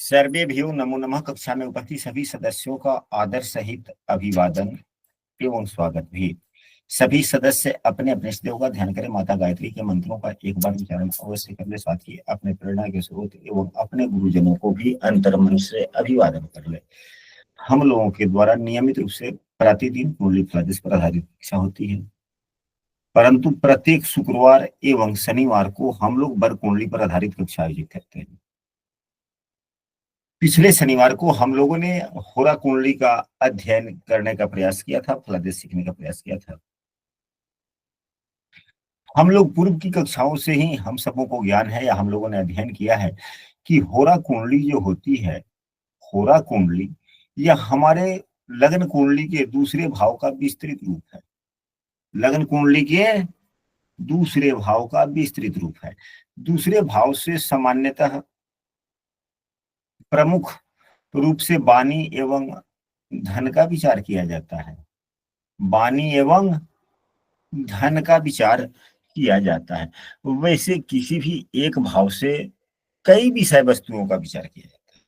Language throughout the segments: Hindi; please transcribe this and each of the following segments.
सर्वेभ्यो नमो नमः। कक्षा में उपस्थित सभी सदस्यों का आदर सहित अभिवादन एवं स्वागत भी। सभी सदस्य अपने अपने देव का ध्यान करें। माता गायत्री के मंत्रों का एक बार उच्चारण अवश्य कर ले। साथ ही अपने प्रेरणा के स्रोत एवं अपने गुरुजनों को भी अंतर्मन से अभिवादन कर ले। हम लोगों के द्वारा नियमित रूप से प्रतिदिन कुंडली ज्योतिष पर आधारित कक्षा होती है, परंतु प्रत्येक शुक्रवार एवं शनिवार को हम लोग वर कुंडली पर आधारित कक्षा आयोजित करते हैं। पिछले शनिवार को हम लोगों ने होरा कुंडली का अध्ययन करने का प्रयास किया था, फलादेश सीखने का प्रयास किया था। हम लोग पूर्व की कक्षाओं से ही हम सबों को ज्ञान है या हम लोगों ने अध्ययन किया है कि होरा कुंडली जो होती है, होरा कुंडली यह हमारे लग्न कुंडली के दूसरे भाव का विस्तृत रूप है। लग्न कुंडली के दूसरे भाव का विस्तृत रूप है। दूसरे भाव से सामान्यतः प्रमुख रूप से वाणी एवं धन का विचार किया जाता है। वाणी एवं धन का विचार किया जाता है। वैसे किसी भी एक भाव से कई विषय वस्तुओं का विचार किया जाता है।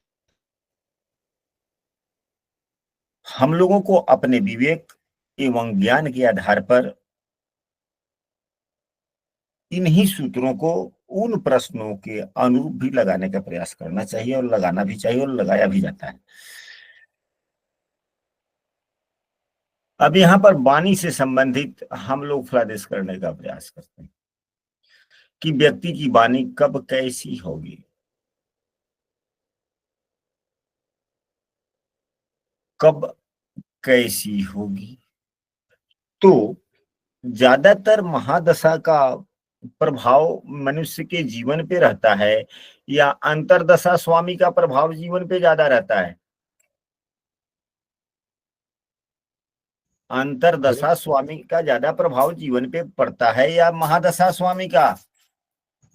हम लोगों को अपने विवेक एवं ज्ञान के आधार पर इन्हीं सूत्रों को उन प्रश्नों के अनुरूप भी लगाने का प्रयास करना चाहिए और लगाना भी चाहिए और लगाया भी जाता है। अब यहाँ पर वाणी से संबंधित हम लोग फलादेश करने का प्रयास करते हैं कि व्यक्ति की वाणी कब कैसी होगी, कब कैसी होगी। तो ज्यादातर महादशा का प्रभाव मनुष्य के जीवन पे रहता है या अंतरदशा स्वामी का प्रभाव जीवन पे ज्यादा रहता है? अंतरदशा स्वामी का ज्यादा प्रभाव जीवन पे पड़ता है या महादशा स्वामी का?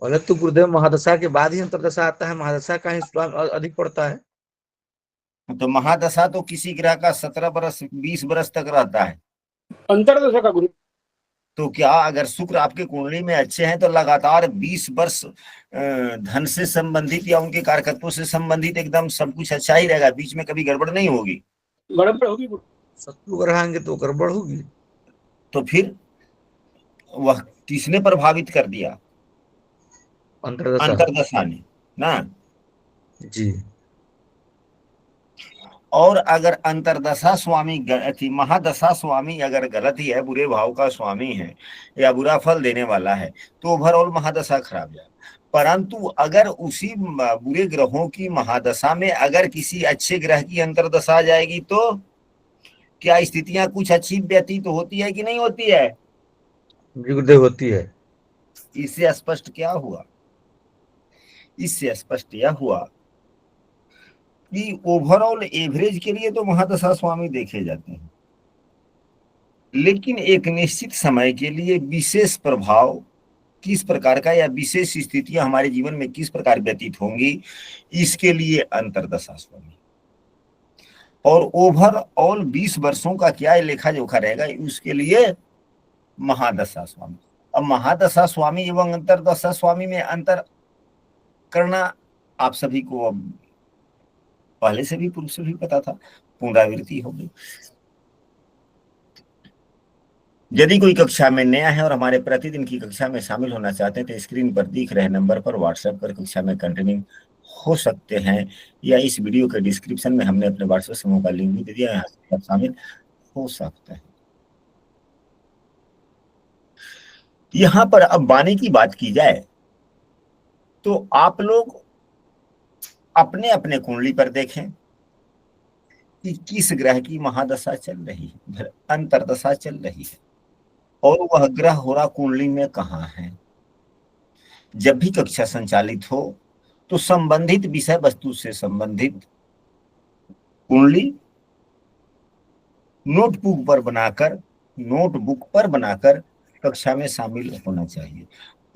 पहले तो गुरुदेव महादशा के बाद ही अंतरदशा आता है, महादशा का ही अधिक पड़ता है। तो महादशा तो किसी ग्रह का 17 बरस 20 बरस तक रहता है। अंतरदशा का गुरु तो क्या अगर शुक्र आपके कुंडली में अच्छे हैं तो लगातार 20 वर्ष धन से संबंधित या उनके कारकत्वों से संबंधित एकदम सब कुछ अच्छा ही रहेगा, बीच में कभी गड़बड़ नहीं होगी? गड़बड़ होगी। शत्रु ग्रह आएंगे तो गड़बड़ होगी। तो फिर वह किसने प्रभावित कर दिया? अंतरदशा ने ना जी। और अगर अंतरदशा स्वामी महादशा स्वामी अगर गलत ही है, बुरे भाव का स्वामी है या बुरा फल देने वाला है, तो ओवरऑल महादशा खराब जाए। परंतु अगर उसी बुरे ग्रहों की महादशा में अगर किसी अच्छे ग्रह की अंतरदशा आ जाएगी तो क्या स्थितियां कुछ अच्छी व्यतीत होती है कि नहीं होती है? गुरुदेव होती है। इससे स्पष्ट क्या हुआ? इससे स्पष्ट यह हुआ कि ओवरऑल एवरेज के लिए तो महादशा स्वामी देखे जाते हैं, लेकिन एक निश्चित समय के लिए विशेष प्रभाव किस प्रकार का या विशेष स्थितियां हमारे जीवन में किस प्रकार व्यतीत होंगी, इसके लिए अंतरदशा स्वामी। और ओवरऑल 20 वर्षों का क्या लेखा जोखा रहेगा, उसके लिए महादशा स्वामी। अब महादशा स्वामी एवं अंतरदशा स्वामी में अंतर करना आप सभी को अब पहले से भी पूर्व से भी पता था, पुनरावृत्ति हो गई। यदि कोई कक्षा में नया है और हमारे प्रतिदिन की कक्षा में शामिल होना चाहते हैं तो स्क्रीन पर दिख रहे नंबर पर व्हाट्सएप कर कक्षा में कंटिन्यू हो सकते हैं, या इस वीडियो के डिस्क्रिप्शन में हमने अपने व्हाट्सएप समूह का लिंक भी दे दिया, यहाँ से आप शामिल हो सकते हैं। यहाँ पर अब वाणी की बात की जाए तो आप लोग अपने अपने कुंडली पर देखें कि किस ग्रह की महादशा चल रही है, अंतरदशा चल रही है, और वह ग्रह होरा कुंडली में कहाँ है। जब भी कक्षा संचालित हो तो संबंधित विषय वस्तु से संबंधित कुंडली नोटबुक पर बनाकर कक्षा में शामिल होना चाहिए।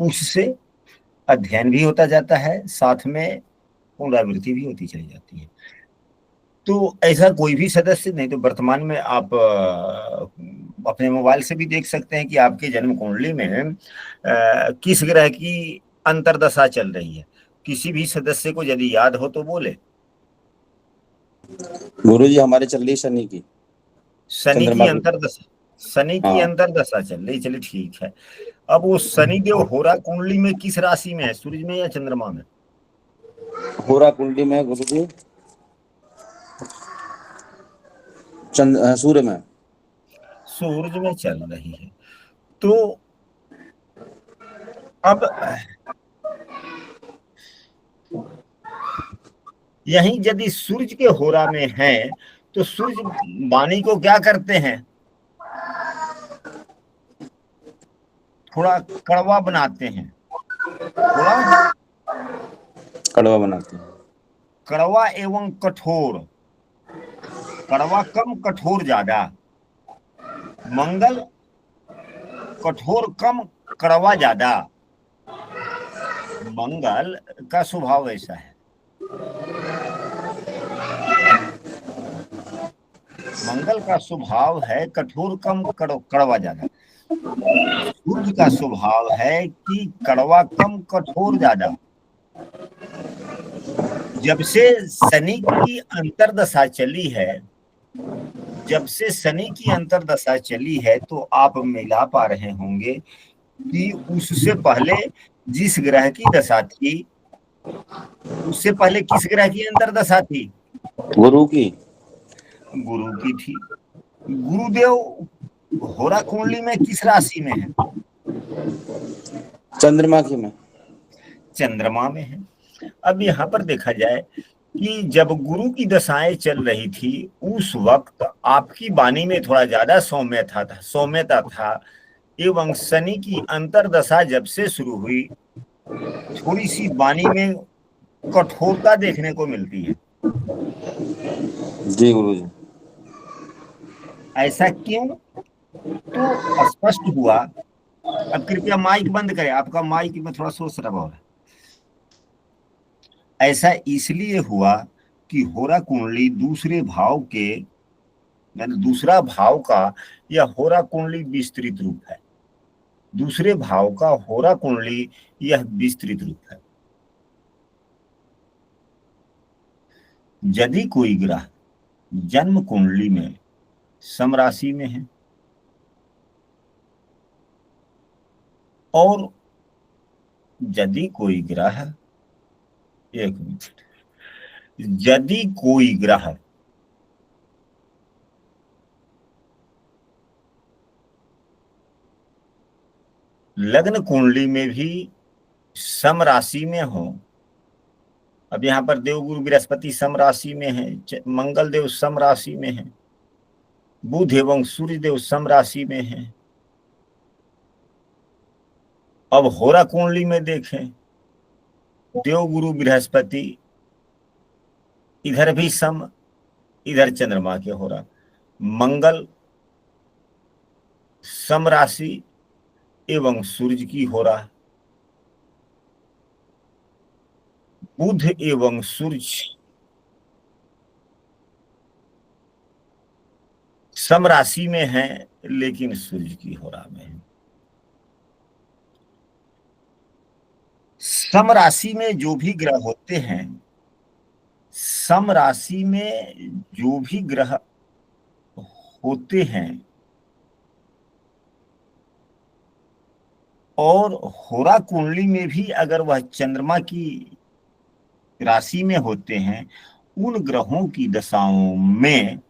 उससे अध्ययन भी होता जाता है, साथ में पुनरावृत्ति भी होती चली जाती है। तो ऐसा कोई भी सदस्य नहीं तो वर्तमान में आप अपने मोबाइल से भी देख सकते हैं कि आपके जन्म कुंडली में किस ग्रह की अंतरदशा चल रही है। किसी भी सदस्य को यदि याद हो तो बोले। गुरु जी हमारे चल रही शनि की, शनि चंद्रमा की की। अंतर्दशा, शनि की हाँ। अंतर्दशा चल रही, चलिए ठीक है। अब वो शनि देव होरा कुंडली में किस राशि में है, सूरज में या चंद्रमा में? होरा कुंडली में गुरु जी सूर्य में। सूरज में चल रही है। तो अब यही यदि सूर्य के होरा में है तो सूर्य वाणी को क्या करते हैं, थोड़ा कड़वा बनाते हैं, थोड़ा कड़वा बनाते हैं। कड़वा एवं कठोर, कड़वा कम कठोर ज्यादा, मंगल कठोर कम कड़वा ज्यादा। मंगल का स्वभाव ऐसा है, मंगल का स्वभाव है कठोर कम कड़वा ज्यादा। सूर्य का स्वभाव है कि कड़वा कम कठोर ज्यादा। जब से शनि की अंतर्दशा चली है, जब से शनि की अंतर्दशा चली है तो आप मिला पा रहे होंगे कि उससे पहले जिस ग्रह की दशा थी, उससे पहले किस ग्रह की अंतर्दशा थी? गुरु की। गुरु की थी। गुरुदेव होरा कुंडली में किस राशि में है? चंद्रमा की में। चंद्रमा में है। अब यहाँ पर देखा जाए कि जब गुरु की दशाएं चल रही थी उस वक्त आपकी वाणी में थोड़ा ज्यादा सौम्यता था एवं शनि की अंतर्दशा जब से शुरू हुई थोड़ी सी वाणी में कठोरता देखने को मिलती है। जी गुरु जी। ऐसा क्यों? तो स्पष्ट हुआ। अब कृपया माइक बंद करें, आपका माइक में थोड़ा शोर शराबा हो रहा है। ऐसा इसलिए हुआ कि होरा कुंडली दूसरे भाव के, यानी दूसरा भाव का यह होरा कुंडली विस्तृत रूप है, दूसरे भाव का होरा कुंडली यह विस्तृत रूप है। यदि कोई ग्रह जन्म कुंडली में समराशि में है और यदि कोई ग्रह, एक मिनट, यदि कोई ग्रह लग्न कुंडली में भी सम राशि में हो, अब यहां पर देवगुरु बृहस्पति सम राशि में है, मंगल देव सम राशि में है, बुध एवं सूर्य देव सम राशि में है। अब होरा कुंडली में देखें, देवगुरु बृहस्पति इधर भी सम, इधर चंद्रमा के होरा, मंगल सम राशि एवं सूर्य की होरा, बुध एवं सूर्य सम राशि में है लेकिन सूर्य की होरा में है। सम राशि में जो भी ग्रह होते हैं, सम राशि में जो भी ग्रह होते हैं और होरा कुंडली में भी अगर वह चंद्रमा की राशि में होते हैं, उन ग्रहों की दशाओं में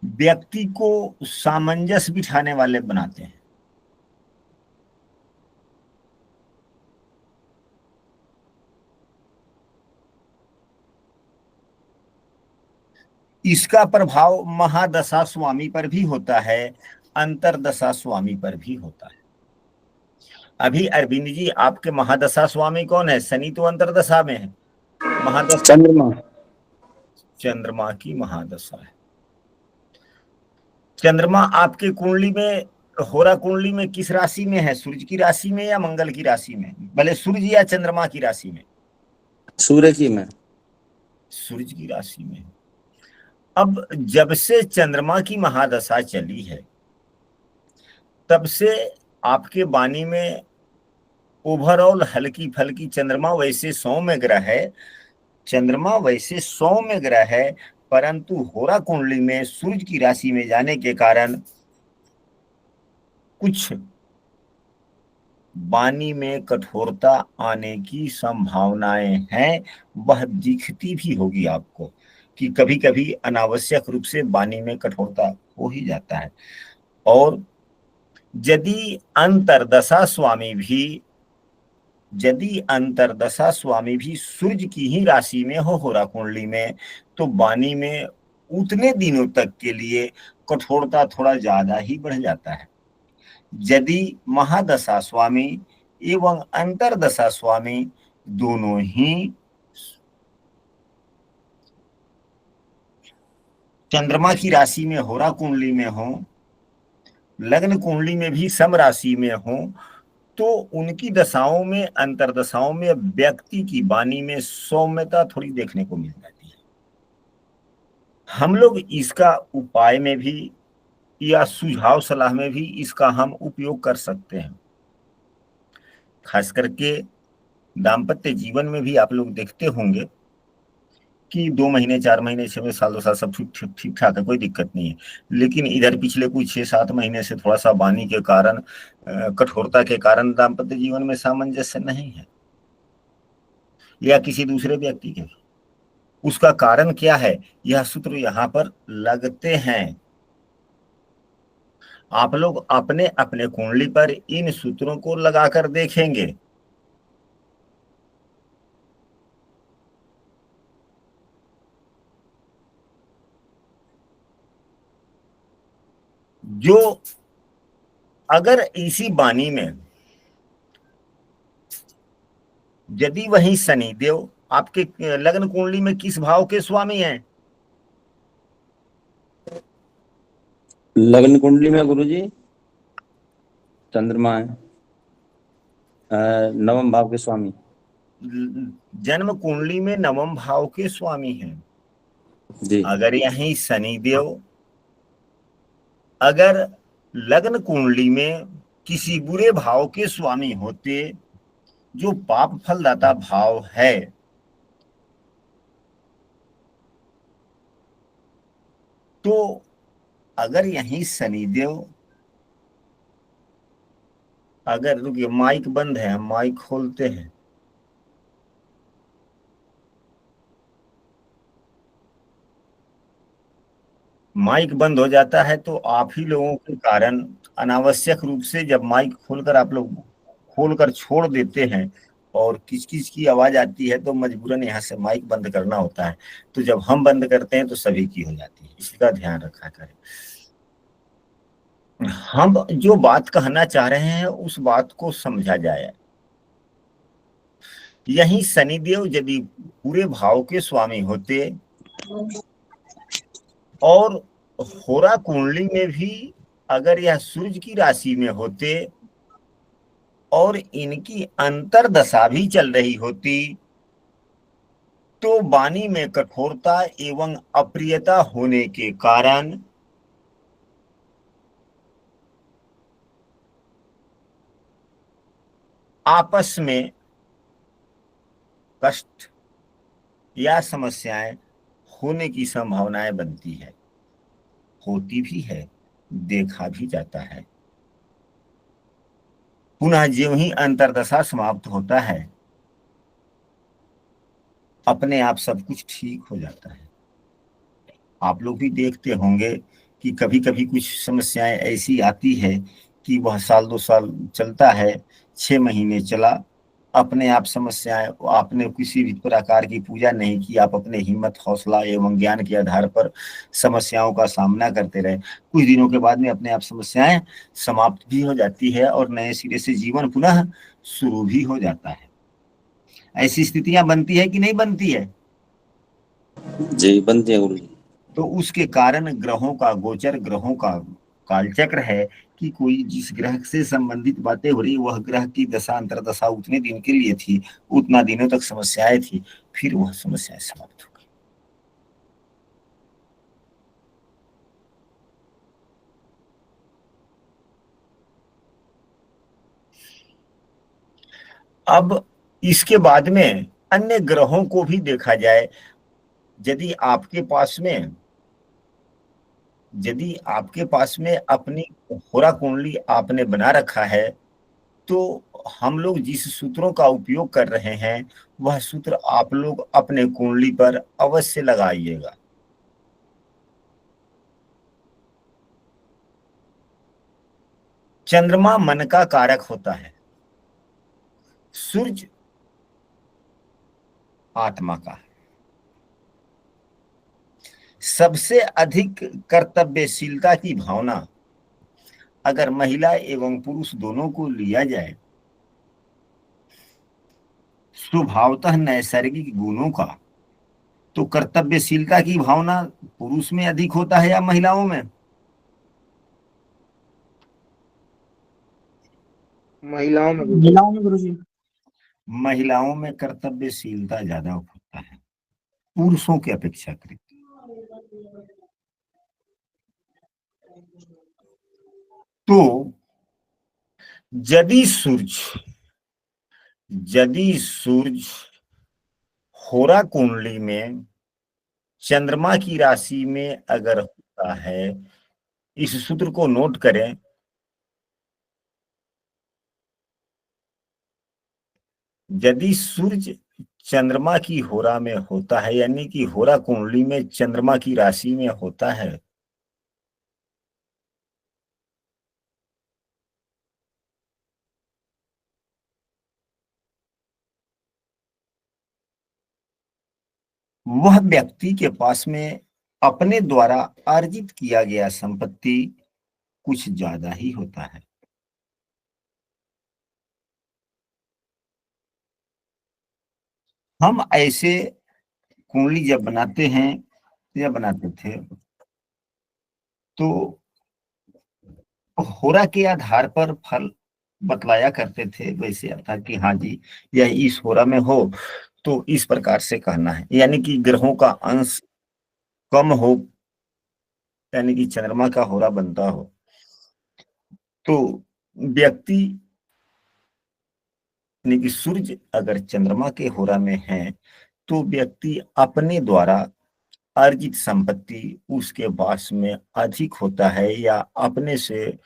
व्यक्ति को सामंजस्य बिठाने वाले बनाते हैं। इसका प्रभाव महादशा स्वामी पर भी होता है, अंतरदशा स्वामी पर भी होता है। अभी अरविंद जी आपके महादशा स्वामी कौन है? शनि तो अंतरदशा में है, महादशा चंद्रमा। चंद्रमा की महादशा है। चंद्रमा आपके कुंडली में, होरा कुंडली में किस राशि में है? सूर्य की राशि में या मंगल की राशि में? भले सूर्य या चंद्रमा की राशि में? सूर्य की में। सूर्य की राशि में। अब जब से चंद्रमा की महादशा चली है तब से आपके वाणी में ओवरऑल हल्की फल्की, चंद्रमा वैसे सौम्य ग्रह है, चंद्रमा वैसे सौम्य ग्रह है, परंतु होरा कुंडली में सूर्य की राशि में जाने के कारण कुछ वाणी में कठोरता आने की संभावनाएं हैं। वह दिखती भी होगी आपको कि कभी कभी अनावश्यक रूप से वाणी में कठोरता हो ही जाता है। और यदि अंतरदशा स्वामी भी सूर्य की ही राशि में हो होरा कुंडली में, तो वाणी में उतने दिनों तक के लिए कठोरता थोड़ा ज्यादा ही बढ़ जाता है। यदि महादशा स्वामी एवं अंतरदशा स्वामी दोनों ही चंद्रमा की राशि में होरा कुंडली में हो, लग्न कुंडली में भी सम राशि में हो, तो उनकी दशाओं में, अंतरदशाओं में व्यक्ति की वाणी में सौम्यता थोड़ी देखने को मिल जाती है। हम लोग इसका उपाय में भी या सुझाव सलाह में भी इसका हम उपयोग कर सकते हैं। खास करके दाम्पत्य जीवन में भी आप लोग देखते होंगे कि 2 महीने, 4 महीने, 6 महीने, साल 2 साल सब ठीक ठाक है, कोई दिक्कत नहीं है। लेकिन इधर पिछले कुछ 6-7 महीने से थोड़ा सा वाणी के कारण, कठोरता के कारण दाम्पत्य जीवन में सामंजस्य नहीं है, या किसी दूसरे व्यक्ति के। उसका कारण क्या है, यह सूत्र यहाँ पर लगते हैं। आप लोग अपने अपने कुंडली पर इन सूत्रों को लगाकर देखेंगे। जो अगर इसी वाणी में यदि वही शनिदेव आपके लग्न कुंडली में किस भाव के स्वामी हैं? लग्न कुंडली में गुरुजी चंद्रमा है, नवम भाव के स्वामी। जन्म कुंडली में नवम भाव के स्वामी हैं जी। अगर यही शनिदेव अगर लग्न कुंडली में किसी बुरे भाव के स्वामी होते, जो पाप फलदाता भाव है, तो अगर यही शनिदेव, अगर रुकिए माइक बंद है, हम माइक खोलते हैं। माइक बंद हो जाता है तो आप ही लोगों के कारण अनावश्यक रूप से जब माइक खोलकर आप लोग खोलकर छोड़ देते हैं और किच-किच की आवाज आती है, तो मजबूरन यहाँ से माइक बंद करना होता है। तो जब हम बंद करते हैं तो सभी की हो जाती है, इसका ध्यान रखा करें। हम जो बात कहना चाह रहे हैं उस बात को समझा जाए। यही शनिदेव यदि पूरे भाव के स्वामी होते और होरा कुंडली में भी अगर यह सूर्य की राशि में होते और इनकी अंतरदशा भी चल रही होती, तो वाणी में कठोरता एवं अप्रियता होने के कारण आपस में कष्ट या समस्याएं होने की संभावनाएं बनती है, होती भी है, देखा भी जाता है। पुनः ज्यों ही अंतरदशा समाप्त होता है, अपने आप सब कुछ ठीक हो जाता है। आप लोग भी देखते होंगे कि कभी कभी कुछ समस्याएं ऐसी आती है कि वह साल 2 साल चलता है, 6 महीने चला, अपने आप समस्याएं, आपने किसी भी प्रकार की पूजा नहीं की, आप अपने हिम्मत, हौसला एवं ज्ञान के आधार पर समस्याओं का सामना करते रहे, कुछ दिनों के बाद में अपने आप समस्याएं समाप्त भी हो जाती है और नए सिरे से जीवन पुनः शुरू भी हो जाता है। ऐसी स्थितियां बनती है कि नहीं बनती है? जी बनती है गुरुजी। तो उसके कारण ग्रहों का गोचर, ग्रहों का कालचक्र है कि कोई जिस ग्रह से संबंधित बातें हो रही, वह ग्रह की दशा अंतरदशा उतने दिन के लिए थी, उतना दिनों तक समस्याएं थी, फिर वह समस्याएं समाप्त हो गई। अब इसके बाद में अन्य ग्रहों को भी देखा जाए, यदि आपके पास में अपनी होरा कुंडली आपने बना रखा है, तो हम लोग जिस सूत्रों का उपयोग कर रहे हैं वह सूत्र आप लोग अपने कुंडली पर अवश्य लगाइएगा। चंद्रमा मन का कारक होता है, सूर्य आत्मा का। सबसे अधिक कर्तव्यशीलता की भावना अगर महिला एवं पुरुष दोनों को लिया जाए, स्वभावतः नैसर्गिक गुणों का, तो कर्तव्यशीलता की भावना पुरुष में अधिक होता है या महिलाओं में? महिलाओं में गुरुजी। महिलाओं में कर्तव्यशीलता ज्यादा होता है पुरुषों की अपेक्षाकृत। तो यदि सूर्य होरा कुंडली में चंद्रमा की राशि में अगर होता है, इस सूत्र को नोट करें, यदि सूर्य चंद्रमा की होरा में होता है, यानी कि होरा कुंडली में चंद्रमा की राशि में होता है, वह व्यक्ति के पास में अपने द्वारा अर्जित किया गया संपत्ति कुछ ज्यादा ही होता है। हम ऐसे कुंडली जब बनाते हैं या बनाते थे, तो होरा के आधार पर फल बतलाया करते थे। वैसे था कि हाँ जी, यह इस होरा में हो तो इस प्रकार से कहना है, यानी कि ग्रहों का अंश कम हो, यानी कि चंद्रमा का होरा बनता हो, तो व्यक्ति यानी कि सूर्य अगर चंद्रमा के होरा में है, तो व्यक्ति अपने द्वारा अर्जित संपत्ति उसके पास में अधिक होता है, या अपने से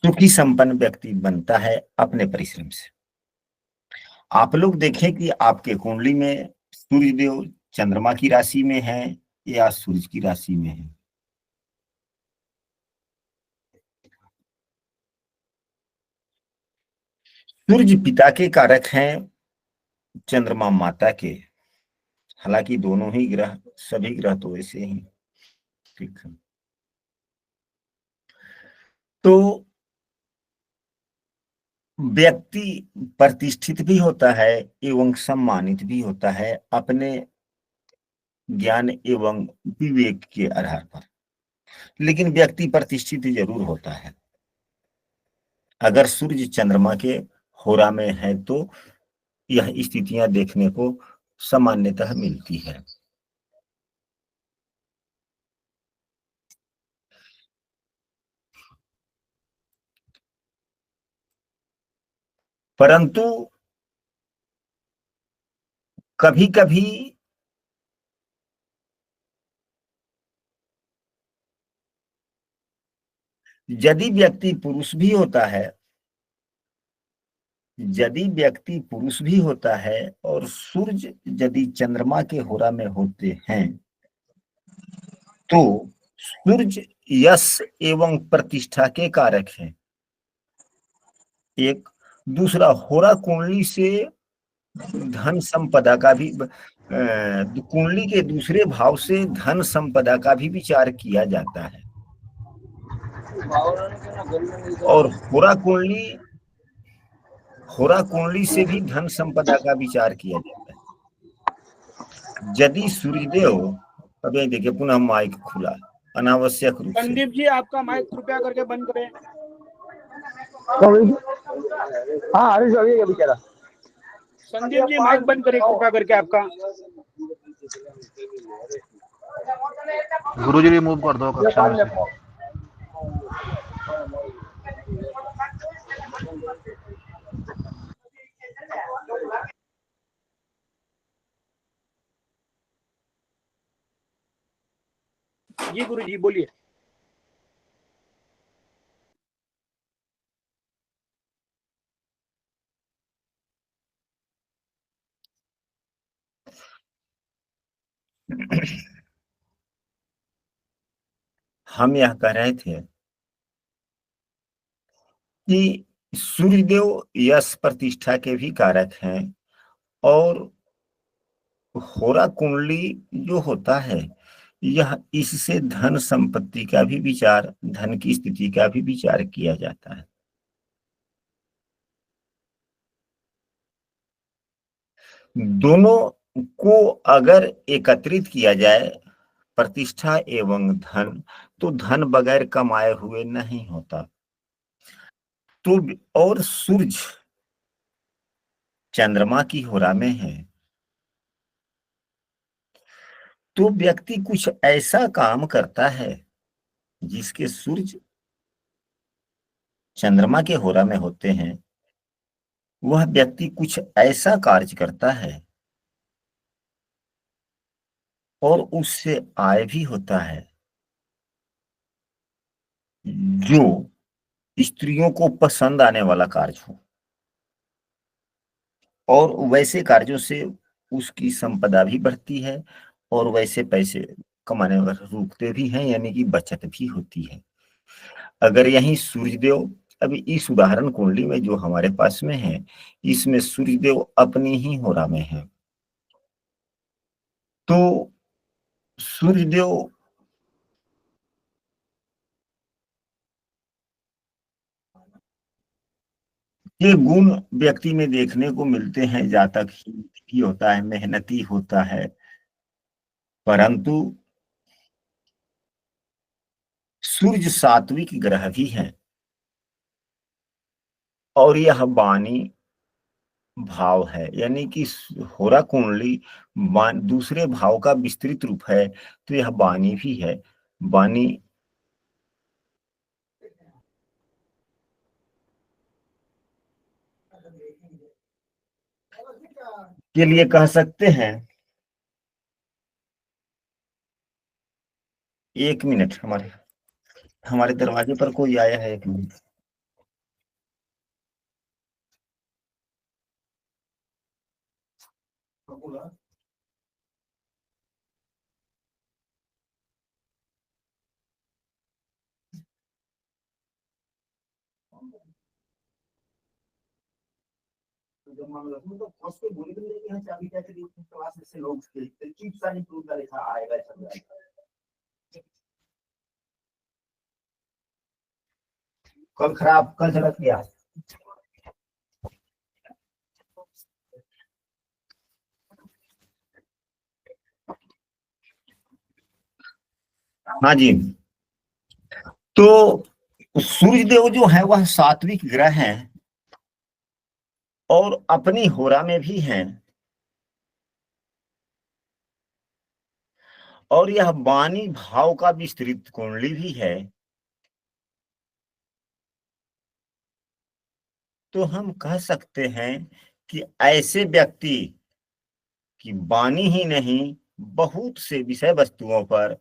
सुखी संपन्न व्यक्ति बनता है अपने परिश्रम से। आप लोग देखें कि आपके कुंडली में सूर्य देव चंद्रमा की राशि में है या सूर्य की राशि में है। सूर्य पिता के कारक हैं, चंद्रमा माता के। हालांकि दोनों ही ग्रह, सभी ग्रह तो वैसे ही ठीक है। तो व्यक्ति प्रतिष्ठित भी होता है एवं सम्मानित भी होता है अपने ज्ञान एवं विवेक के आधार पर, लेकिन व्यक्ति प्रतिष्ठित जरूर होता है अगर सूर्य चंद्रमा के होरा में है, तो यह स्थितियां देखने को सामान्यतः मिलती है। परंतु कभी कभी यदि व्यक्ति पुरुष भी होता है और सूर्य यदि चंद्रमा के होरा में होते हैं, तो सूर्य यश एवं प्रतिष्ठा के कारक हैं। एक दूसरा, होरा कुंडली से धन संपदा का भी, कुंडली के दूसरे भाव से धन संपदा का भी विचार किया जाता है, और होरा कुंडली से भी धन संपदा का विचार किया जाता है। यदि सूर्यदेव, अभी देखिए पुनः माइक खुला अनावश्यक रूप से। संदीप जी, आपका माइक कृपया करके बंद करें। हाँ हरीश अभी अभी कह रहा। संदीप जी, माइक बंद करें कृपया करके आपका। गुरुजी रिमूव कर दो कक्षा में से। जी गुरुजी बोलिए। हम यह कह रहे थे कि सूर्यदेव यश प्रतिष्ठा के भी कारक हैं, और होरा कुंडली जो होता है यह इससे धन संपत्ति का भी विचार, धन की स्थिति का भी विचार किया जाता है। दोनों को अगर एकत्रित किया जाए, प्रतिष्ठा एवं धन, तो धन बगैर कमाए हुए नहीं होता। तो और सूर्य चंद्रमा की होरा में है, तो व्यक्ति कुछ ऐसा काम करता है जिसके सूर्य चंद्रमा के होरा में होते हैं। वह व्यक्ति कुछ ऐसा कार्य करता है और उससे आय भी होता है जो स्त्रियों को पसंद आने वाला कार्य हो, और वैसे कार्यों से उसकी संपदा भी बढ़ती है और वैसे पैसे कमाने वाले रुकते भी हैं, यानी कि बचत भी होती है। अगर यही सूर्यदेव, अभी इस उदाहरण कुंडली में जो हमारे पास में है, इसमें सूर्यदेव अपनी ही होरा में है, तो सूर्यदेव ये गुण व्यक्ति में देखने को मिलते हैं। जातक ही होता है, मेहनती होता है, परंतु सूर्य सात्विक ग्रह भी है, और यह वाणी भाव है, यानी कि होरा कुंडली दूसरे भाव का विस्तृत रूप है, तो यह वाणी भी है। वाणी के लिए कह सकते हैं। एक मिनट, हमारे हमारे दरवाजे पर कोई आया है, एक मिनट। कल खराब, कल चला गया। हाँ जी, तो सूर्यदेव जो है वह सात्विक ग्रह है और अपनी होरा में भी हैं, और यह वाणी भाव का विस्तृत कुंडली भी है। तो हम कह सकते हैं कि ऐसे व्यक्ति की वाणी ही नहीं, बहुत से विषय वस्तुओं पर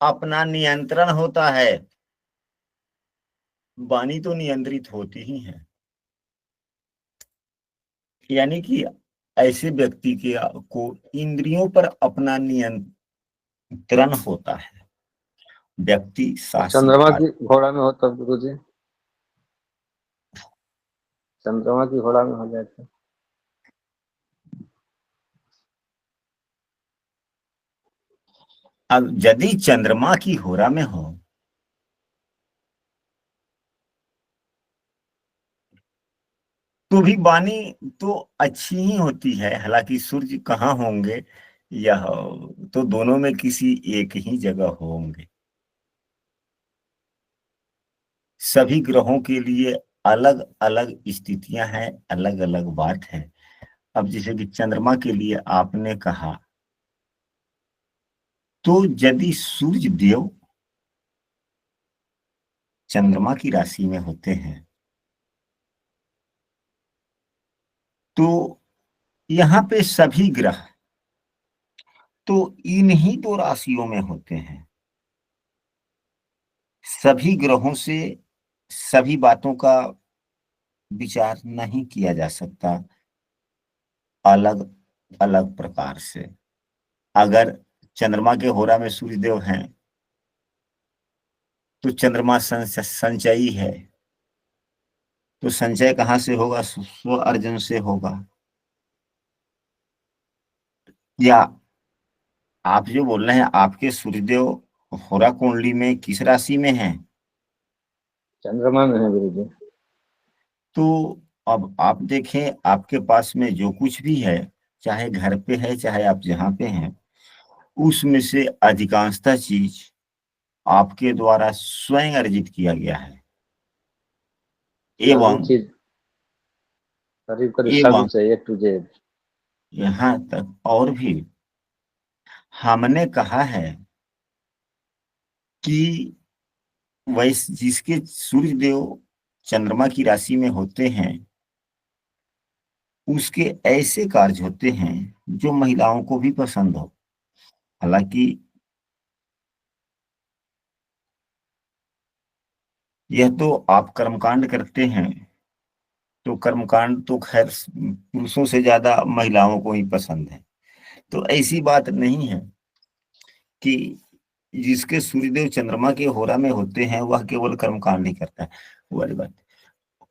अपना नियंत्रण होता है। वाणी तो नियंत्रित होती ही है, यानी कि ऐसे व्यक्ति के को इंद्रियों पर अपना नियंत्रण होता है। व्यक्ति साहसी चंद्रमा की घोड़ा में होता गुरु जी, चंद्रमा की घोड़ा में हो जाता। अब यदि चंद्रमा की होरा में हो तो भी वाणी तो अच्छी ही होती है। हालांकि सूर्य कहाँ होंगे, यह तो दोनों में किसी एक ही जगह होंगे। सभी ग्रहों के लिए अलग अलग स्थितियां हैं, अलग अलग बात है। अब जैसे कि चंद्रमा के लिए आपने कहा, तो यदि सूर्य देव चंद्रमा की राशि में होते हैं तो यहाँ पे सभी ग्रह तो इन्हीं दो राशियों में होते हैं। सभी ग्रहों से सभी बातों का विचार नहीं किया जा सकता, अलग अलग प्रकार से। अगर चंद्रमा के होरा में सूर्यदेव हैं तो चंद्रमा संचयी है, तो संचय कहाँ से होगा? स्व अर्जन से होगा। या आप जो बोल रहे हैं आपके सूर्यदेव होरा कुंडली में किस राशि में हैं? चंद्रमा में है गुरु जी। तो अब आप देखें, आपके पास में जो कुछ भी है, चाहे घर पे है चाहे आप जहाँ पे हैं, उसमें से अधिकांशतः चीज आपके द्वारा स्वयं अर्जित किया गया है। सभी एवं चीज करीब करीब सब एवं से A to Z। यहाँ तक और भी हमने कहा है कि वैसे जिसके सूर्यदेव चंद्रमा की राशि में होते हैं उसके ऐसे कार्य होते हैं जो महिलाओं को भी पसंद हो। हालांकि यह तो आप कर्मकांड करते हैं, तो कर्मकांड तो खैर पुरुषों से ज्यादा महिलाओं को ही पसंद है। तो ऐसी बात नहीं है कि जिसके सूर्यदेव चंद्रमा के होरा में होते हैं वह केवल कर्मकांड ही करता है, वो वाली बात।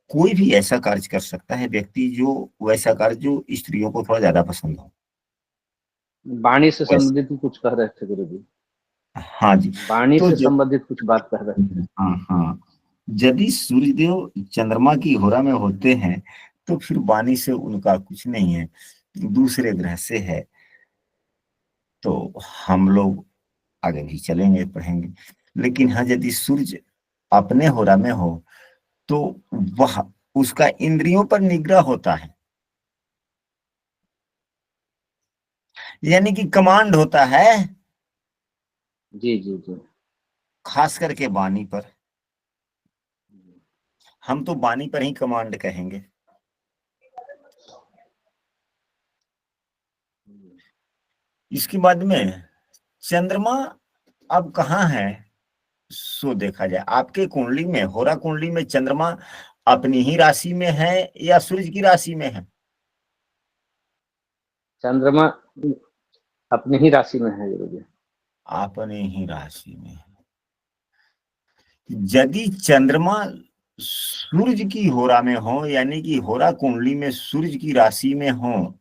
कोई भी ऐसा कार्य कर सकता है व्यक्ति जो वैसा कार्य जो स्त्रियों को थोड़ा ज्यादा पसंद हो। वाणी से वैसे संबंधित कुछ कह रहे थे गुरु जी। हाँ जी। वाणी तो से जब संबंधित कुछ बात कह रहे थे। हाँ हाँ, यदि सूर्यदेव चंद्रमा की होरा में होते हैं तो फिर वाणी से उनका कुछ नहीं है, दूसरे ग्रह से है। तो हम लोग आगे भी चलेंगे, पढ़ेंगे। लेकिन हाँ, यदि सूर्य अपने होरा में हो तो वह उसका इंद्रियों पर निग्रह होता है, यानी कि कमांड होता है, जी जी जी। खास करके वाणी पर। हम तो वाणी पर ही कमांड कहेंगे। इसके बाद में चंद्रमा अब कहाँ है सो देखा जाए। आपके कुंडली में, होरा कुंडली में चंद्रमा अपनी ही राशि में है या सूर्य की राशि में है? चंद्रमा अपनी ही राशि में है गुरु जी। अपने ही राशि में है। यदि चंद्रमा सूर्य की होरा में हो, यानी कि होरा कुंडली में सूर्य की राशि में हो,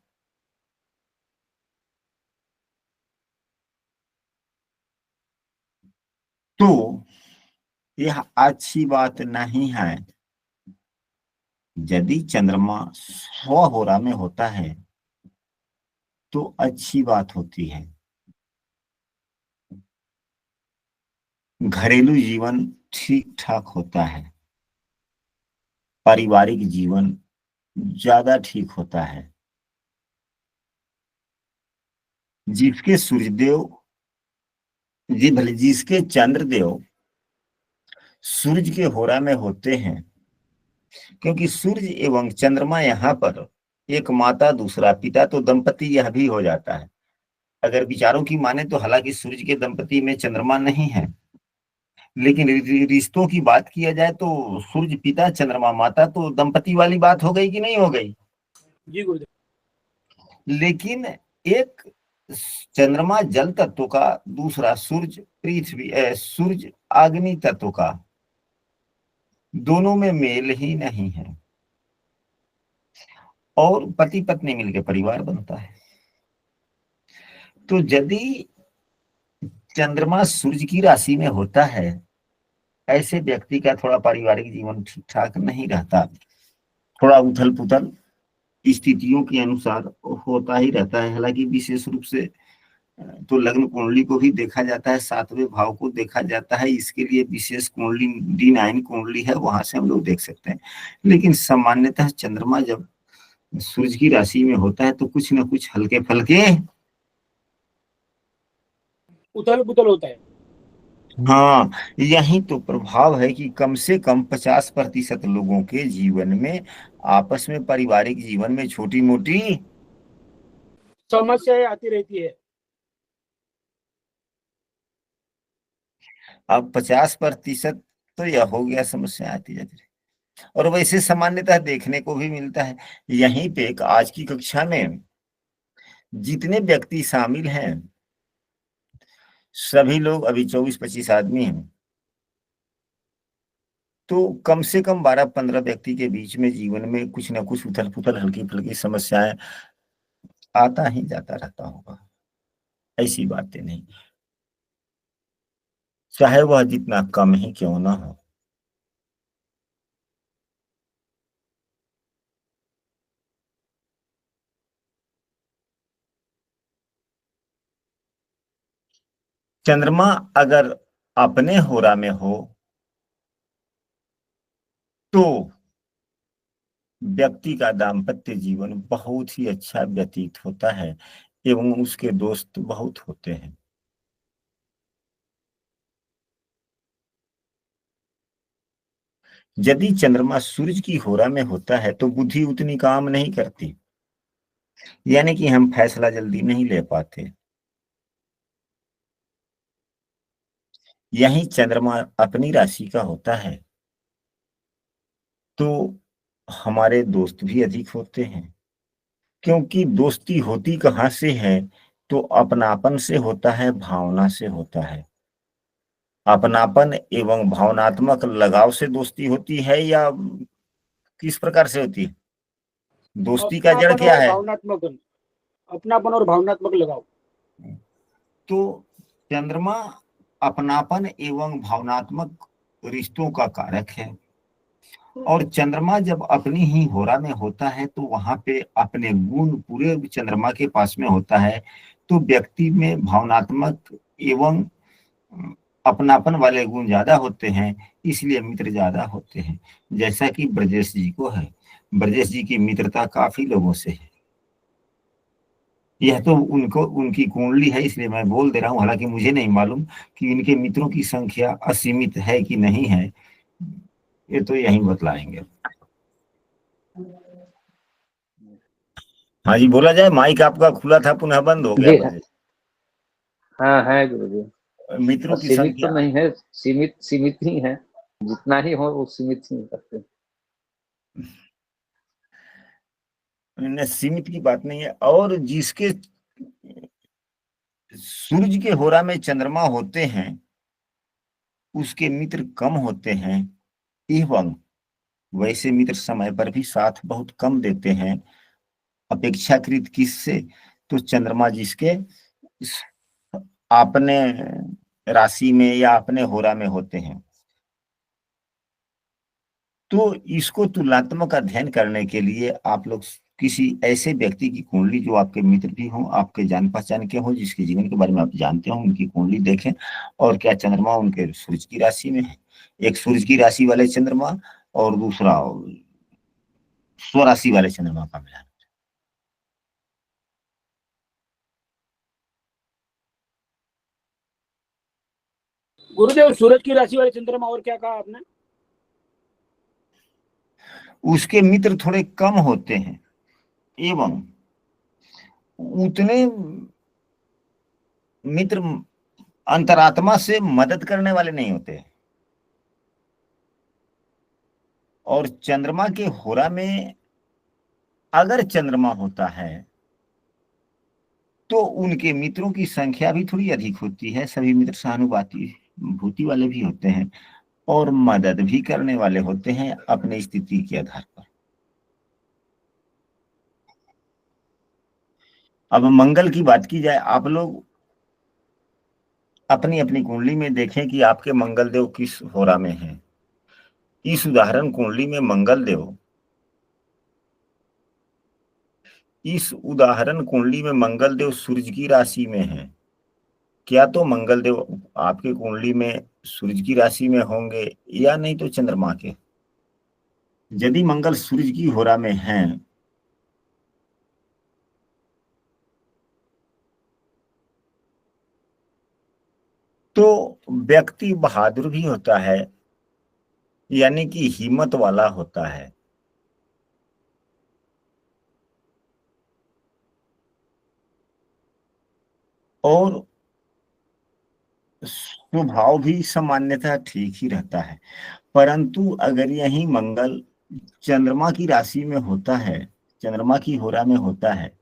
तो यह अच्छी बात नहीं है। यदि चंद्रमा स्व होरा में होता है तो अच्छी बात होती है। घरेलू जीवन ठीक ठाक होता है, पारिवारिक जीवन ज्यादा ठीक होता है। जिसके सूर्यदेव जी भले जिसके चंद्रदेव सूर्य के होरा में होते हैं, क्योंकि सूर्य एवं चंद्रमा यहाँ पर एक माता दूसरा पिता, तो दंपति यह भी हो जाता है। अगर विचारों की माने तो हालांकि सूर्य के दंपति में चंद्रमा नहीं है, लेकिन रिश्तों की बात किया जाए तो सूर्य पिता चंद्रमा माता, तो दंपति वाली बात हो गई कि नहीं हो गई? जी गुरुदेव। लेकिन एक चंद्रमा जल तत्व का, दूसरा सूर्य पृथ्वी सूर्य अग्नि तत्व का, दोनों में मेल ही नहीं है। और पति पत्नी मिलकर परिवार बनता है। तो यदि चंद्रमा सूर्य की राशि में होता है, ऐसे व्यक्ति का थोड़ा पारिवारिक जीवन ठीक ठाक नहीं रहता, थोड़ा उथल पुथल स्थितियों के अनुसार होता ही रहता है। हालांकि विशेष रूप से तो लग्न कुंडली को भी देखा जाता है, सातवें भाव को देखा जाता है। इसके लिए विशेष कुंडली D9 कुंडली है, वहां से हम लोग देख सकते हैं। लेकिन सामान्यतः चंद्रमा जब सूर्य की राशि में होता है तो कुछ न कुछ हल्के फलके उथल पुथल होता है। हाँ, यही तो प्रभाव है कि कम से कम 50% लोगों के जीवन में आपस में, पारिवारिक जीवन में छोटी मोटी समस्याएं आती रहती है। अब 50% तो यह हो गया, समस्या आती जाती रही। और वैसे सामान्यतः देखने को भी मिलता है। यहीं पे एक आज की कक्षा में जितने व्यक्ति शामिल हैं, सभी लोग अभी 24-25 आदमी हैं, तो कम से कम 12-15 व्यक्ति के बीच में जीवन में कुछ ना कुछ उथल पुथल, हल्की फुल्की समस्याएं आता ही जाता रहता होगा। ऐसी बातें नहीं, चाहे वह जितना कम ही क्यों ना हो। चंद्रमा अगर अपने होरा में हो तो व्यक्ति का दाम्पत्य जीवन बहुत ही अच्छा व्यतीत होता है एवं उसके दोस्त बहुत होते हैं। यदि चंद्रमा सूरज की होरा में होता है तो बुद्धि उतनी काम नहीं करती, यानी कि हम फैसला जल्दी नहीं ले पाते। यही चंद्रमा अपनी राशि का होता है तो हमारे दोस्त भी अधिक होते हैं, क्योंकि दोस्ती होती कहाँ से है, तो अपनापन से होता है, भावना से होता है। अपनापन एवं भावनात्मक लगाव से दोस्ती होती है या किस प्रकार से होती है? दोस्ती का जड़ अपनापन क्या और है? भावनात्मक, अपनापन और भावनात्मक लगाव। तो चंद्रमा अपनापन एवं भावनात्मक रिश्तों का कारक है। और चंद्रमा जब अपनी ही होरा में होता है तो वहां पे अपने गुण पूरे चंद्रमा के पास में होता है, तो व्यक्ति में भावनात्मक एवं अपनापन वाले गुण ज्यादा होते हैं, इसलिए मित्र ज्यादा होते हैं। जैसा कि ब्रजेश जी को है, ब्रजेश जी की मित्रता काफी लोगों से है। यह तो उनको उनकी कुंडली है, इसलिए मैं बोल दे रहा हूँ, हालांकि मुझे नहीं मालूम कि इनके मित्रों की संख्या असीमित है कि नहीं है, ये तो यही बतलाएंगे। हाँ जी, बोला जाए। माइक आपका खुला था, पुनः बंद हो गया। जी ब्रजेश, हाँ है गुरु जी। मित्रों की सीमित तो संख्या नहीं है, सीमित सीमित ही है, जितना ही हो वो सीमित ही करते हैं। सीमित की बात नहीं है। और जिसके सूरज के होरा में चंद्रमा होते हैं उसके मित्र कम होते हैं, एवं वैसे मित्र समय पर भी साथ बहुत कम देते हैं, अपेक्षाकृत किससे? तो चंद्रमा जिसके अपने राशि में या अपने होरा में होते हैं। तो इसको तुलनात्मक अध्ययन करने के लिए आप लोग किसी ऐसे व्यक्ति की कुंडली, जो आपके मित्र भी हों, आपके जान पहचान के हों, जिसके जीवन के बारे में आप जानते हो, उनकी कुंडली देखें। और क्या चंद्रमा उनके सूरज की राशि में है? एक सूरज की राशि वाले चंद्रमा और दूसरा स्वराशि वाले चंद्रमा का मिलान। गुरुदेव, सूरज की राशि वाले चंद्रमा और क्या कहा आपने? उसके मित्र थोड़े कम होते हैं एवं उतने मित्र अंतरात्मा से मदद करने वाले नहीं होते। और चंद्रमा के होरा में अगर चंद्रमा होता है तो उनके मित्रों की संख्या भी थोड़ी अधिक होती है। सभी मित्र सहानुभूति भूति वाले भी होते हैं और मदद भी करने वाले होते हैं अपनी स्थिति के आधार पर। अब मंगल की बात की जाए, आप लोग अपनी अपनी कुंडली में देखें कि आपके मंगल देव किस होरा में हैं। इस उदाहरण कुंडली में मंगल देव, इस उदाहरण कुंडली में मंगल देव सूरज की राशि में है। क्या तो मंगल देव आपके कुंडली में सूरज की राशि में होंगे या नहीं तो चंद्रमा के। यदि मंगल सूरज की होरा में हैं तो व्यक्ति बहादुर भी होता है, यानी कि हिम्मत वाला होता है। और स्वभाव भी सामान्यतः ठीक ही रहता है, परंतु अगर यही मंगल चंद्रमा की राशि में होता है, चंद्रमा की होरा में होता है,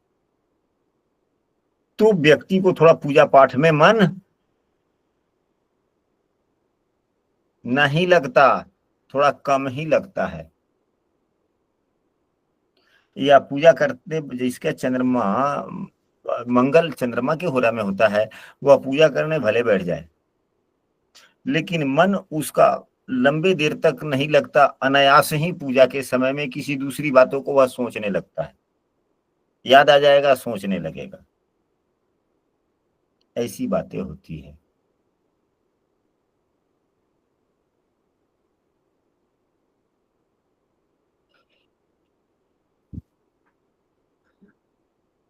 तो व्यक्ति को थोड़ा पूजा पाठ में मन नहीं लगता, थोड़ा कम ही लगता है। या पूजा करते जिसका चंद्रमा मंगल चंद्रमा के होरा में होता है, वह पूजा करने भले बैठ जाए, लेकिन मन उसका लंबे देर तक नहीं लगता, अनायास ही पूजा के समय में किसी दूसरी बातों को वह सोचने लगता है, याद आ जाएगा, सोचने लगेगा। ऐसी बातें होती है।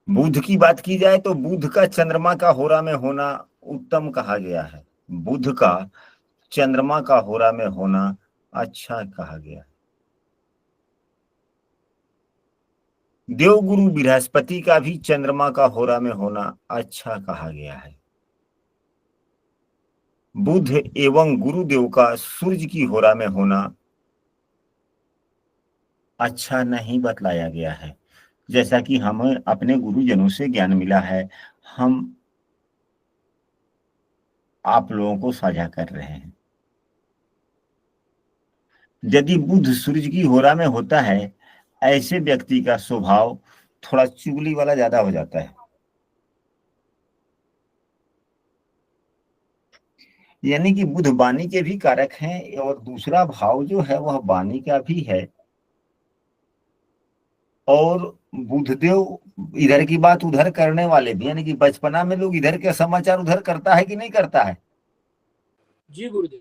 बुध की बात की जाए तो बुध का चंद्रमा का होरा में होना उत्तम कहा गया है। बुध का चंद्रमा का होरा में होना अच्छा कहा गया। देवगुरु बृहस्पति का भी चंद्रमा का होरा में होना अच्छा कहा गया है। बुध एवं गुरुदेव का सूर्य की होरा में होना अच्छा नहीं बतलाया गया है। जैसा कि हमें अपने गुरुजनों से ज्ञान मिला है, हम आप लोगों को साझा कर रहे हैं। यदि बुध सूर्य की होरा में होता है, ऐसे व्यक्ति का स्वभाव थोड़ा चुगली वाला ज्यादा हो जाता है। यानी कि बुध वाणी के भी कारक हैं, और दूसरा भाव जो है वह वाणी का भी है। और बुधदेव इधर की बात उधर करने वाले भी, यानी कि बचपना में लोग इधर के समाचार उधर करता है कि नहीं करता है? जी गुरुदेव।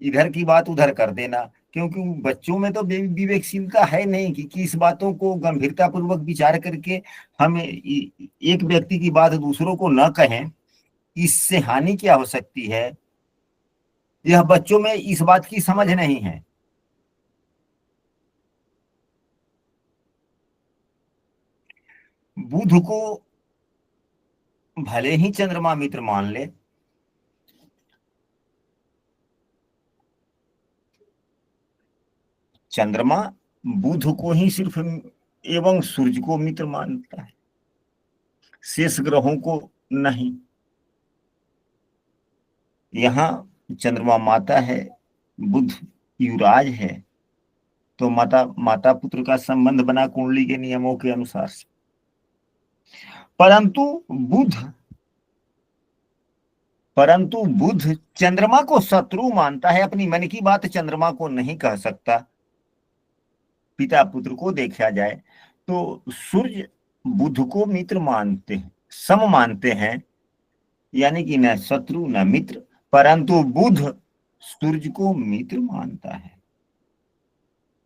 इधर की बात उधर कर देना, क्योंकि बच्चों में तो विवेकशीलता है नहीं कि किस बातों को गंभीरता पूर्वक विचार करके हम एक व्यक्ति की बात दूसरों को न कहें, इससे हानि क्या हो सकती है, यह बच्चों में इस बात की समझ नहीं है। बुध को भले ही चंद्रमा मित्र मान ले, चंद्रमा बुध को ही सिर्फ एवं सूर्य को मित्र मानता है, शेष ग्रहों को नहीं। यहाँ चंद्रमा माता है, बुध युवराज है, तो माता पुत्र का संबंध बना कुंडली के नियमों के अनुसार से। परंतु बुध चंद्रमा को शत्रु मानता है, अपनी मन की बात चंद्रमा को नहीं कह सकता। पिता पुत्र को देखा जाए तो सूर्य बुध को मित्र मानते हैं, सम मानते हैं, यानी कि न शत्रु न मित्र, परंतु बुध सूर्य को मित्र मानता है।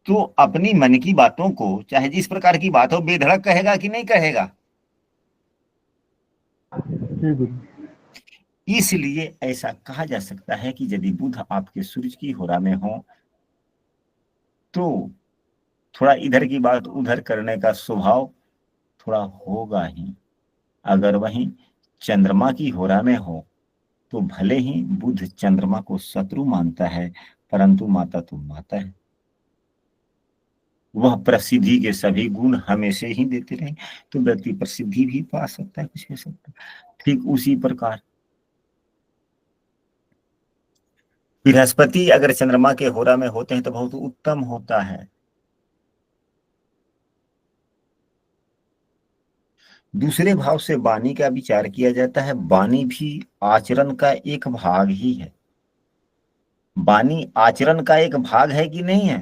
तो अपनी मन की बातों को चाहे जिस प्रकार की बात हो बेधड़क कहेगा कि नहीं कहेगा? इसलिए ऐसा कहा जा सकता है कि यदि बुध आपके सूर्य की होरा में हो तो थोड़ा इधर की बात उधर करने का स्वभाव थोड़ा होगा ही। अगर वहीं चंद्रमा की होरा में हो तो भले ही बुध चंद्रमा को शत्रु मानता है, परंतु माता तो माता है, वह प्रसिद्धि के सभी गुण हमेशा ही देते रहे तो व्यक्ति प्रसिद्धि भी पा सकता है, कुछ हो सकता है। ठीक उसी प्रकार बृहस्पति अगर चंद्रमा के होरा में होते हैं तो बहुत उत्तम होता है। दूसरे भाव से वाणी का विचार किया जाता है। वाणी भी आचरण का एक भाग ही है। वाणी आचरण का एक भाग है कि नहीं है?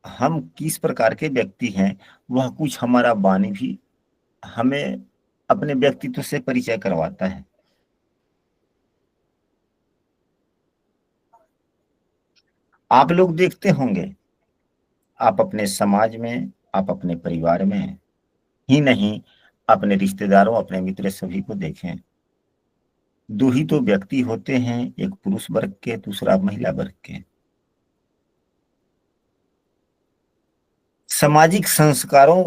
हम किस प्रकार के व्यक्ति हैं, वह कुछ हमारा वाणी भी हमें अपने व्यक्तित्व से परिचय करवाता है। आप लोग देखते होंगे, आप अपने समाज में, आप अपने परिवार में ही नहीं, अपने रिश्तेदारों, अपने मित्र सभी को देखें, दो ही तो व्यक्ति होते हैं, एक पुरुष वर्ग के, दूसरा महिला वर्ग के। सामाजिक संस्कारों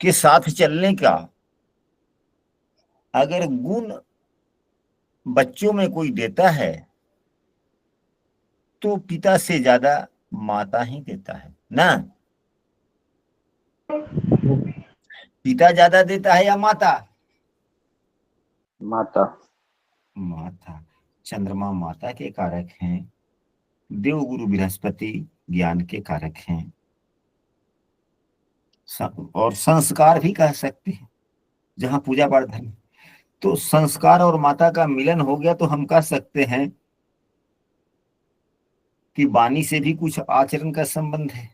के साथ चलने का अगर गुण बच्चों में कोई देता है तो पिता से ज्यादा माता ही देता है ना। पिता ज्यादा देता है या माता? माता। माता। चंद्रमा माता के कारक हैं, देवगुरु बृहस्पति ज्ञान के कारक हैं, और संस्कार भी कह सकते हैं, जहां पूजा पाठ धर्म। तो संस्कार और माता का मिलन हो गया तो हम कह सकते हैं कि वाणी से भी कुछ आचरण का संबंध है।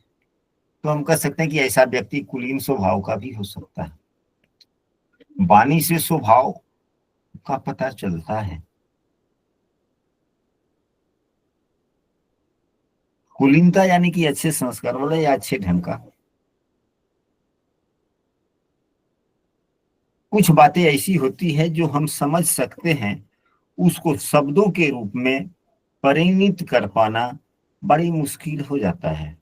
तो हम कह सकते हैं कि ऐसा व्यक्ति कुलीन स्वभाव का भी हो सकता है। वाणी से स्वभाव का पता चलता है। कुलीनता यानी कि अच्छे संस्कार वाला या अच्छे ढंग का। कुछ बातें ऐसी होती है जो हम समझ सकते हैं, उसको शब्दों के रूप में परिणित कर पाना बड़ी मुश्किल हो जाता है।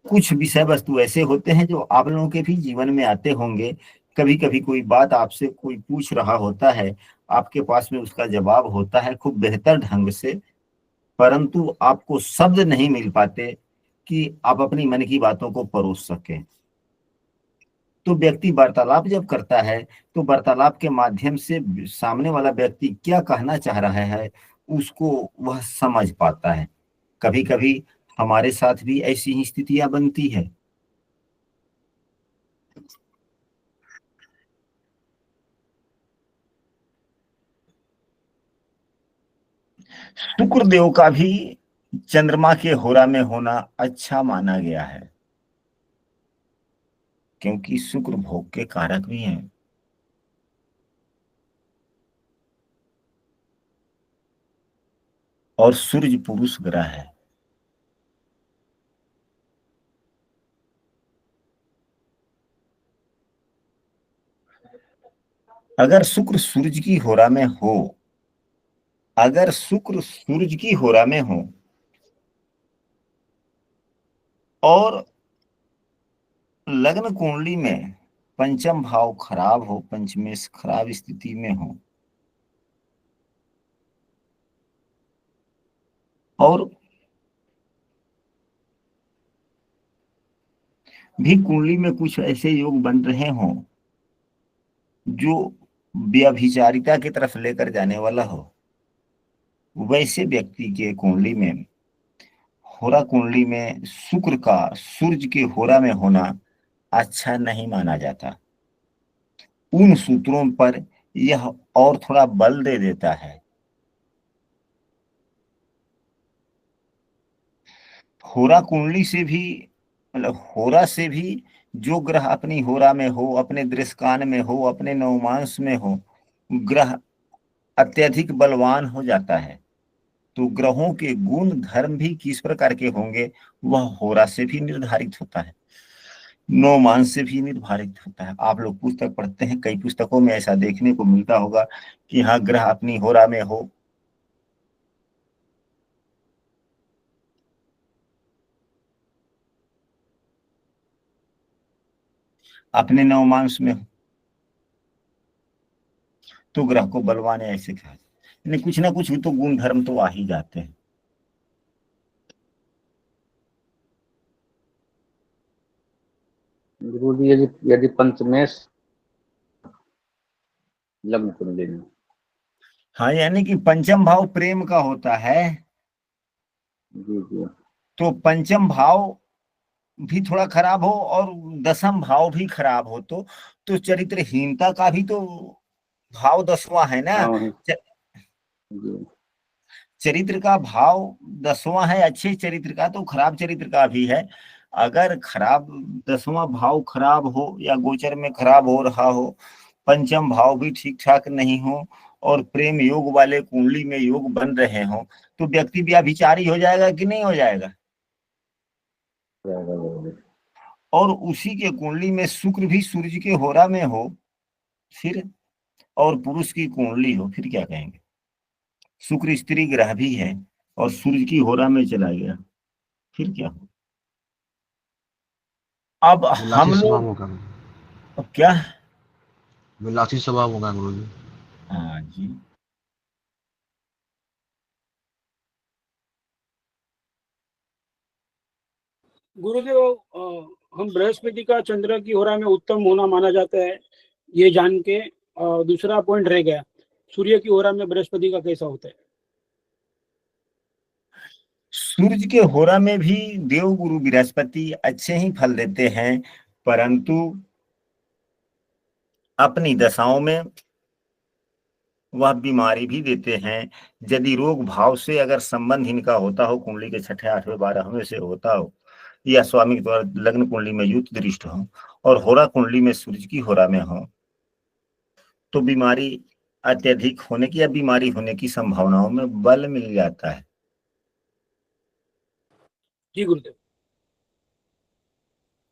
कुछ विषय वस्तु ऐसे होते हैं जो आप लोगों के भी जीवन में आते होंगे। कभी कभी कोई बात आपसे कोई पूछ रहा होता है, आपके पास में उसका जवाब होता है खूब बेहतर ढंग से, परंतु आपको शब्द नहीं मिल पाते कि आप अपनी मन की बातों को परोस सकें। तो व्यक्ति वार्तालाप जब करता है तो वार्तालाप के माध्यम से सामने वाला व्यक्ति क्या कहना चाह रहा है उसको वह समझ पाता है। कभी कभी हमारे साथ भी ऐसी ही स्थितियां बनती है। शुक्र देव का भी चंद्रमा के होरा में होना अच्छा माना गया है, क्योंकि शुक्र भोग के कारक भी हैं। और सूर्य पुरुष ग्रह है। अगर शुक्र सूरज की होरा में हो, अगर शुक्र सूरज की होरा में हो और लग्न कुंडली में पंचम भाव खराब हो, पंचमेश खराब स्थिति में हो, और भी कुंडली में कुछ ऐसे योग बन रहे हों जो व्यभिचारिता की तरफ लेकर जाने वाला हो, वैसे व्यक्ति के कुंडली में, होरा कुंडली में शुक्र का सूर्य के होरा में होना अच्छा नहीं माना जाता। उन सूत्रों पर यह और थोड़ा बल दे देता है। होरा कुंडली से भी, मतलब होरा से भी जो ग्रह अपनी होरा में हो, अपने दृष्कान में हो, अपने नवमांश में हो, ग्रह अत्यधिक बलवान हो जाता है। तो ग्रहों के गुण धर्म भी किस प्रकार के होंगे वह होरा से भी निर्धारित होता है, नवमांश से भी निर्धारित होता है। आप लोग पुस्तक पढ़ते हैं, कई पुस्तकों में ऐसा देखने को मिलता होगा कि हाँ ग्रह अपनी होरा में हो, अपने नवमांश में हो, तो ग्रह को बलवान है ऐसे कहा। यानी कुछ ना कुछ तो गुण धर्म तो आ ही जाते हैं। गुरु जी, यदि पंचमेश लग्न कुंडली में, हाँ, यानी कि पंचम भाव प्रेम का होता है, जी जी, तो पंचम भाव भी थोड़ा खराब हो और दसम भाव भी खराब हो तो चरित्रहीनता का भी तो भाव दसवां है ना। हाँ जी, चरित्र का भाव दसवां है, अच्छे चरित्र का तो खराब चरित्र का भी है। अगर खराब दसवां भाव खराब हो या गोचर में खराब हो रहा हो, पंचम भाव भी ठीक ठाक नहीं हो और प्रेम योग वाले कुंडली में योग बन रहे हो, तो व्यक्ति भी अभिचारी हो जाएगा कि नहीं हो जाएगा। और उसी के कुंडली में शुक्र भी सूर्य के होरा में हो फिर, और पुरुष की कुंडली हो, फिर क्या कहेंगे। शुक्र स्त्री ग्रह भी है और सूर्य की होरा में चला गया, फिर क्या हो। अब हम लोग अब क्या? विलासी स्वभाव होगा गुरु जी। हाँ जी। गुरुदेव, हम बृहस्पति का चंद्र की होरा में उत्तम होना माना जाता है, ये जान के दूसरा पॉइंट रह गया, सूर्य की होरा में बृहस्पति का कैसा होता है? सूर्य के होरा में भी देव गुरु बृहस्पति अच्छे ही फल देते हैं, परंतु अपनी दशाओं में वह बीमारी भी देते हैं। यदि रोग भाव से अगर संबंध इनका होता हो, कुंडली के छठे आठवें 12वें से होता हो, या स्वामी के द्वारा लग्न कुंडली में युक्त दृष्ट हो और होरा कुंडली में सूर्य की होरा में हो, तो बीमारी अत्यधिक होने की या बीमारी होने की संभावनाओं में बल मिल जाता है। जी गुरुदेव।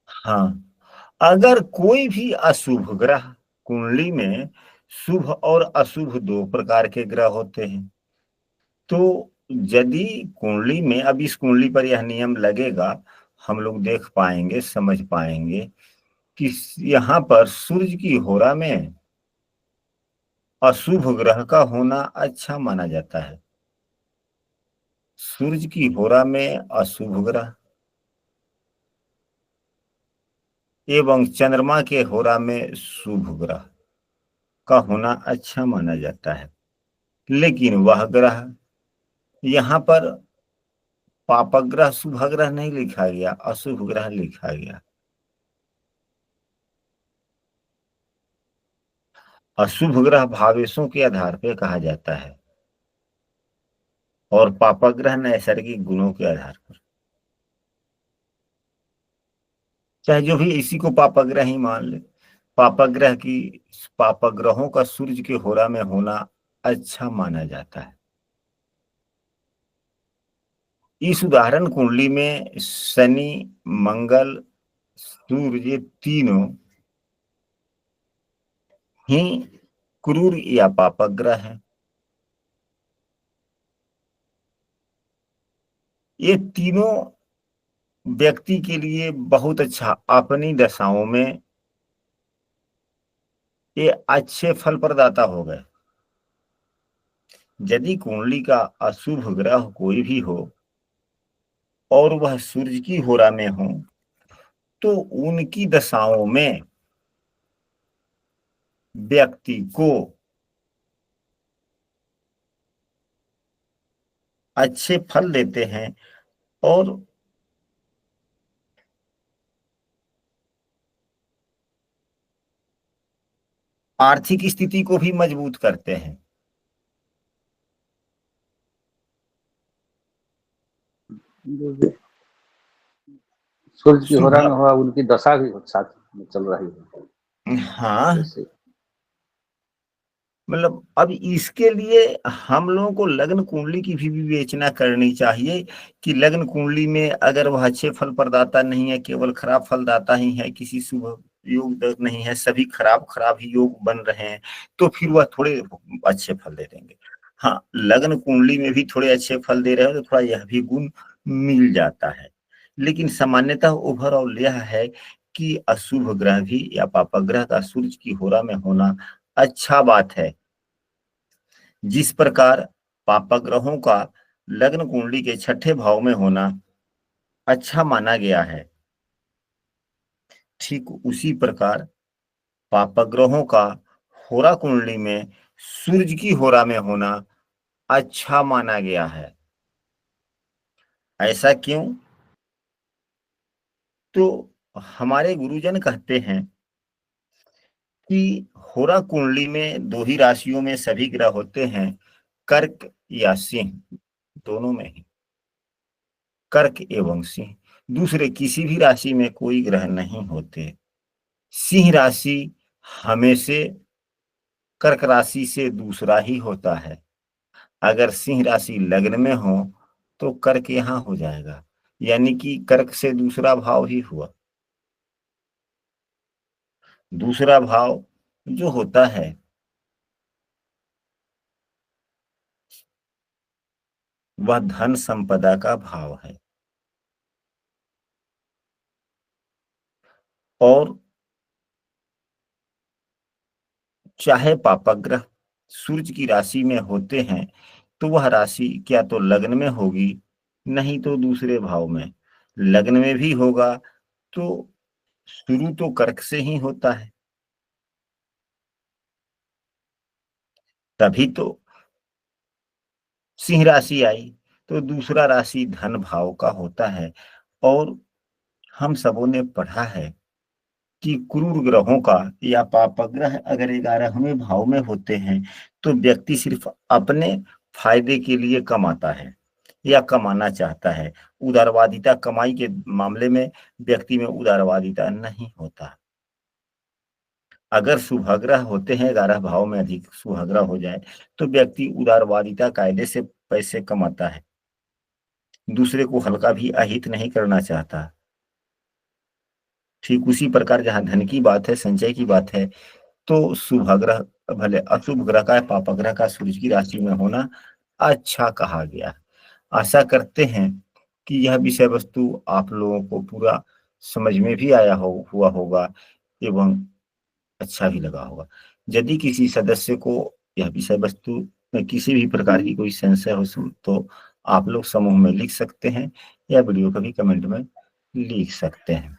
हाँ, अगर कोई भी अशुभ ग्रह कुंडली में, शुभ और अशुभ दो प्रकार के ग्रह होते हैं, तो यदि कुंडली में, अब इस कुंडली पर यह नियम लगेगा, हम लोग देख पाएंगे, समझ पाएंगे कि यहाँ पर सूर्य की होरा में अशुभ ग्रह का होना अच्छा माना जाता है। सूर्य की होरा में अशुभ ग्रह एवं चंद्रमा के होरा में शुभ ग्रह का होना अच्छा माना जाता है। लेकिन वह ग्रह यहाँ पर पापग्रह शुभ ग्रह नहीं लिखा गया, अशुभ ग्रह लिखा गया। अशुभ ग्रह भावेशों के आधार पर कहा जाता है और पापग्रह नैसर्गिक गुणों के आधार पर। चाहे जो भी इसी को पापग्रह ही मान ले, पापग्रह की, पापग्रहों का सूर्य के होरा में होना अच्छा माना जाता है। इस उदाहरण कुंडली में शनि, मंगल, सूर्य तीनों ही क्रूर या पापग्रह है। ये तीनों व्यक्ति के लिए बहुत अच्छा, अपनी दशाओं में ये अच्छे फल प्रदाता हो गए। यदि कुंडली का अशुभ ग्रह कोई भी हो और वह सूर्य की होरा में हो, तो उनकी दशाओं में व्यक्ति को अच्छे फल देते हैं और आर्थिक स्थिति को भी मजबूत करते हैं। सूर्य की शुभ, होरा में हुआ, उनकी दशा भी साथ में चल रही है हाँ, जैसे। मतलब अब इसके लिए हम लोगों को लग्न कुंडली की भी विवेचना करनी चाहिए कि लग्न कुंडली में अगर वह अच्छे फल प्रदाता नहीं है, केवल खराब फलदाता ही है, किसी शुभ योग नहीं है, सभी खराब खराब ही योग बन रहे हैं, तो फिर वह थोड़े अच्छे फल दे देंगे। हाँ, लग्न कुंडली में भी थोड़े अच्छे फल दे रहे हो तो थोड़ा यह भी गुण मिल जाता है। लेकिन सामान्यतः ओवरऑल यह है कि अशुभ ग्रह भी या पापग्रह का सूर्य की होरा में होना अच्छा बात है। जिस प्रकार पापग्रहों का लग्न कुंडली के छठे भाव में होना अच्छा माना गया है, ठीक उसी प्रकार पापग्रहों का होरा कुंडली में सूर्य की होरा में होना अच्छा माना गया है। ऐसा क्यों? तो हमारे गुरुजन कहते हैं कि होरा कुंडली में दो ही राशियों में सभी ग्रह होते हैं, कर्क या सिंह, दोनों में ही, कर्क एवं सिंह। दूसरे किसी भी राशि में कोई ग्रह नहीं होते। सिंह राशि हमेशा कर्क राशि से दूसरा ही होता है। अगर सिंह राशि लग्न में हो तो कर्क यहाँ हो जाएगा, यानी कि कर्क से दूसरा भाव ही हुआ। दूसरा भाव जो होता है वह धन संपदा का भाव है और चाहे पापग्रह सूर्य की राशि में होते हैं तो वह राशि क्या तो लग्न में होगी, नहीं तो दूसरे भाव में। लग्न में भी होगा तो शुरू तो कर्क से ही होता है, तभी तो सिंह राशि आई। तो दूसरा राशि धन भाव का होता है। और हम सबों ने पढ़ा है कि क्रूर ग्रहों का या पापग्रह अगर 11वें भाव में होते हैं तो व्यक्ति सिर्फ अपने फायदे के लिए कमाता है या कमाना चाहता है। उदारवादिता कमाई के मामले में व्यक्ति में उदारवादिता नहीं होता। अगर शुभग्रह होते हैं 11 भाव में, अधिक शुभग्रह हो जाए तो व्यक्ति उदारवादिता कायदे से पैसे कमाता है, दूसरे को हल्का भी अहित नहीं करना चाहता। ठीक उसी प्रकार जहां धन की बात है, संचय की बात है, तो शुभग्रह भले अशुभ ग्रह का पापग्रह का सूर्य की राशि में होना अच्छा कहा गया। आशा करते हैं कि यह विषय वस्तु आप लोगों को पूरा समझ में भी आया हुआ होगा एवं अच्छा भी लगा होगा। यदि किसी सदस्य को यह विषय वस्तु में किसी भी प्रकार की कोई संशय हो तो आप लोग समूह में लिख सकते हैं या वीडियो को भी कमेंट में लिख सकते हैं।